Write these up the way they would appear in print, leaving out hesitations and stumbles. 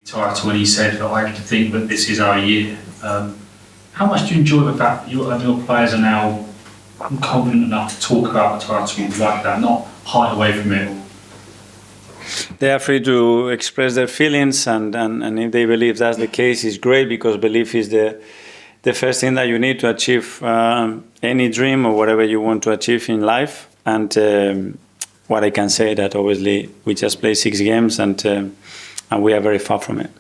Title when he said that I like to think that this is our year. How much do you enjoy the fact that your players are now confident enough to talk about the title like that, not hide away from it? They are free to express their feelings, and if they believe that's the case, it's great, because belief is the first thing that you need to achieve any dream or whatever you want to achieve in life. And what I can say that obviously we just played 6 games and we are very far from it.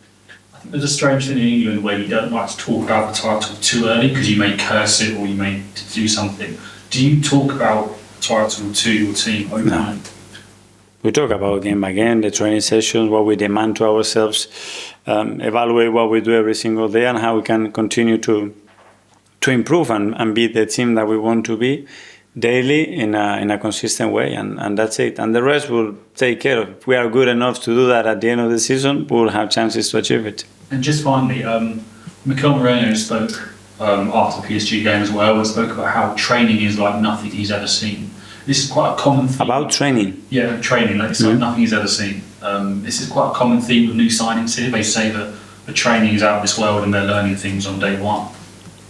I think there's a strange thing in England where you don't like to talk about the title too early because you may curse it or you may do something. Do you talk about the title to your team openly? No. We talk about game by game, the training sessions, what we demand to ourselves, evaluate what we do every single day and how we can continue to improve and be the team that we want to be daily in a consistent way, and that's it. And the rest will take care of. If we are good enough to do that at the end of the season, we will have chances to achieve it. And just finally, Mikel Arteta spoke after the PSG game as well, and spoke about how training is like nothing he's ever seen. This is quite a common theme. About training? Yeah, training. Like it's like nothing he's ever seen. This is quite a common theme with new signings here. They say that the training is out of this world and they're learning things on day one.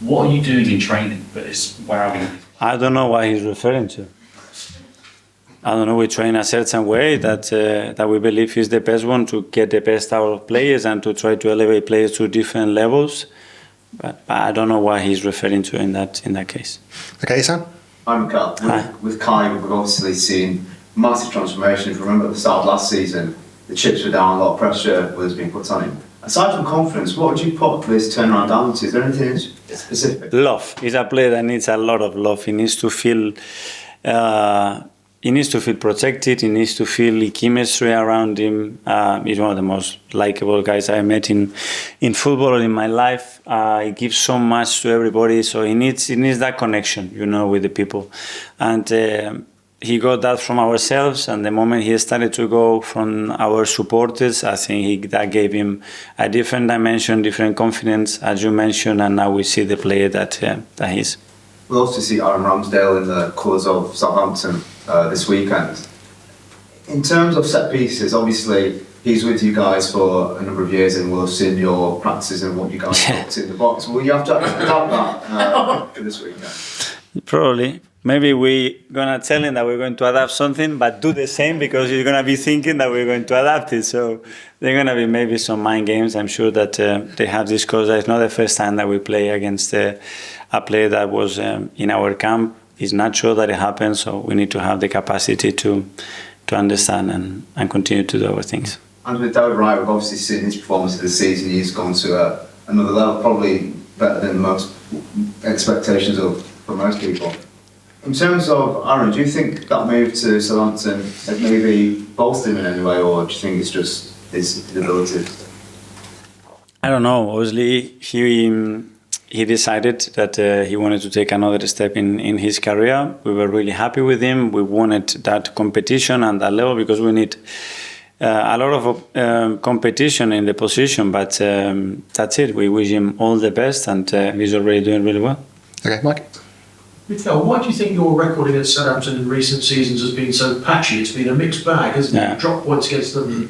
What are you doing in training that is wowing? I don't know what he's referring to. I don't know, we train a certain way that we believe is the best one to get the best out of players and to try to elevate players to different levels. But I don't know what he's referring to in that case. Okay, Sam? Hi, Mikel. With Kai, we've obviously seen massive transformation. If you remember at the start of last season, the chips were down, a lot of pressure was being put on him. Aside from confidence, what would you put this turnaround down to? Is there anything specific? Love. He's a player that needs a lot of love. He needs to feel protected. He needs to feel chemistry around him. He's one of the most likable guys I met in football or in my life. He gives so much to everybody, so he needs that connection, with the people. And he got that from ourselves, and the moment he started to go from our supporters, I think that gave him a different dimension, different confidence, as you mentioned, and now we see the player that he is. We'll also see Aaron Ramsdale in the colours of Southampton this weekend. In terms of set pieces, obviously he's with you guys for a number of years and we'll have seen your practices and what you guys put in the box. Will you have to adapt that for this weekend? Probably. Maybe we're going to tell him that we're going to adapt something, but do the same, because he's going to be thinking that we're going to adapt it. So there are going to be maybe some mind games. I'm sure that they have discussed that it's not the first time that we play against a player that was in our camp. It's natural that it happens, so we need to have the capacity to understand and continue to do our things. And with David Raya, we've obviously seen his performance of the season. He's gone to another level, probably better than most expectations for most people. In terms of Aaron, do you think that move to Southampton has maybe bolstered him in any way, or do you think it's just his ability? I don't know. Obviously, he decided that he wanted to take another step in his career. We were really happy with him. We wanted that competition and that level because we need a lot of competition in the position. But that's it. We wish him all the best, and he's already doing really well. Okay, Mike? Mikel, why do you think your record against Southampton in recent seasons has been so patchy? It's been a mixed bag, hasn't it? You've dropped points against them.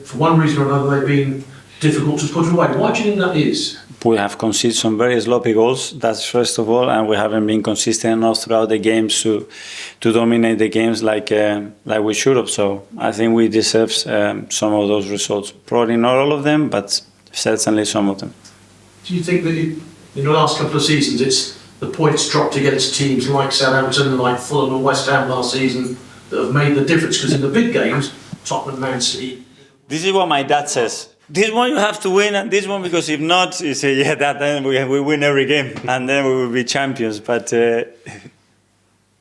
For one reason or another, they've been difficult to put away. Why do you think that is? We have conceded some very sloppy goals, that's first of all, and we haven't been consistent enough throughout the games to dominate the games like we should have. So I think we deserve some of those results. Probably not all of them, but certainly some of them. Do you think that in the last couple of seasons, it's the points dropped against teams like Southampton, like Fulham and West Ham last season that have made the difference? Because in the big games, Tottenham, Man City... This is what my dad says. This one you have to win, and this one, because if not, you say, yeah, then we win every game, and then we will be champions. But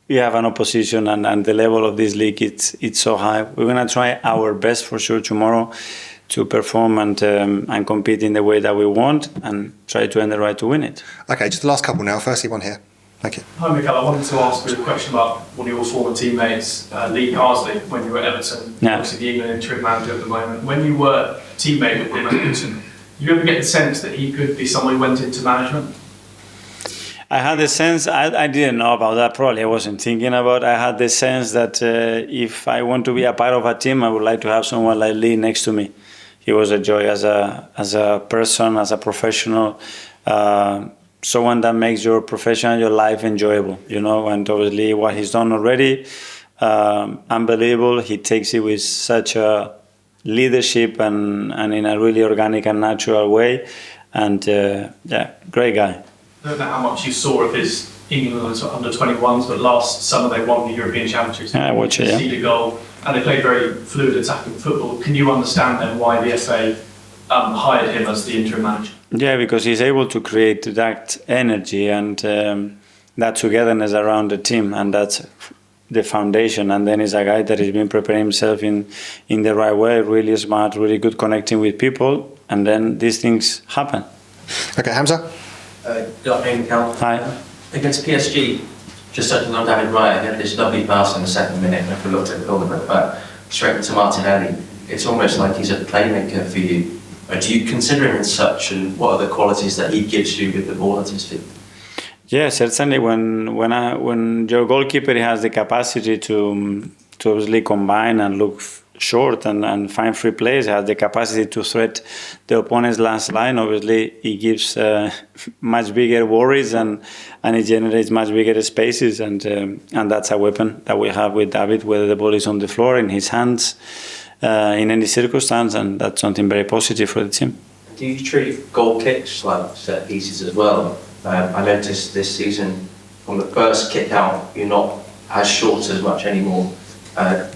we have an opposition, and the level of this league, it's so high. We're going to try our best for sure tomorrow to perform and compete in the way that we want and try to earn the right to win it. Okay, just the last couple now. Firstly, one here. Thank you. Hi, Mikel. I wanted to ask you a question about one of your former teammates, Lee Carsley, when you were at Everton. Yeah. Obviously, the England interim manager at the moment. When you were teammate with him at Everton, you ever get the sense that he could be someone who went into management? I had the sense, I didn't know about that, probably I wasn't thinking about. I had the sense that if I want to be a part of a team, I would like to have someone like Lee next to me. he was a joy as a person, as a professional. Someone that makes your profession, your life enjoyable, and obviously what he's done already, unbelievable. He takes it with such a leadership and in a really organic and natural way. And great guy. I don't know how much you saw of his England under 21s, but last summer they won the European Championships. Yeah, I watched it, yeah. Conceded a goal, and they played very fluid attacking football. Can you understand then why the FA hired him as the interim manager? Yeah, because he's able to create that energy and that togetherness around the team, and that's the foundation. And then he's a guy that has been preparing himself in the right way, really smart, really good connecting with people, and then these things happen. Okay, Hamza? Good afternoon, Mikel. Hi. Against PSG, just touching on David Raya, he had this lovely pass in the second minute, and if we looked at the goal at the back, straight to Martinelli, it's almost like he's a playmaker for you. Do you consider him as such, and what are the qualities that he gives you with the ball at his feet? Yeah, certainly. When your goalkeeper has the capacity to obviously combine and look short and find free plays, has the capacity to threat the opponent's last line. Obviously, he gives much bigger worries and he generates much bigger spaces, and that's a weapon that we have with David, whether the ball is on the floor, in his hands, in any circumstance, and that's something very positive for the team. Do you treat goal kicks like set pieces as well? I noticed this season, from the first kick out, you're not as short as much anymore.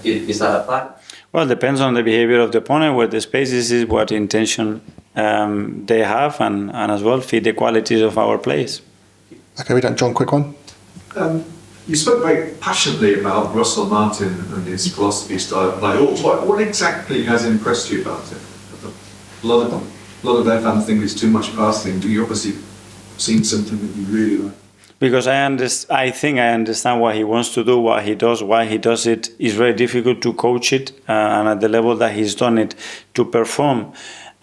Is that a plan? Well, it depends on the behavior of the opponent, where the spaces is, what intention they have, and as well fit the qualities of our players. Okay, we done. John, quick one. You spoke very passionately about Russell Martin and his philosophy style of play. What exactly has impressed you about it? A lot of their fans think it's too much passing. Do you obviously seen something that you really like? Because I think I understand what he wants to do, what he does, why he does it. It's very difficult to coach it, and at the level that he's done it, to perform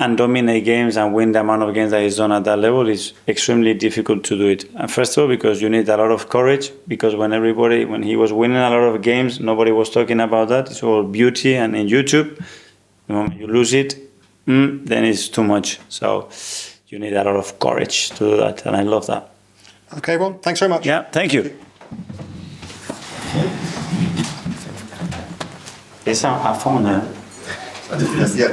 and dominate games and win the amount of games that he's done at that level is extremely difficult to do it. And first of all, because you need a lot of courage, because when he was winning a lot of games, nobody was talking about that. It's all beauty, and in YouTube, the moment you lose it, then it's too much. So you need a lot of courage to do that, and I love that. Okay, everyone. Thanks very much. Yeah, thank you. There's a phone there. Yeah,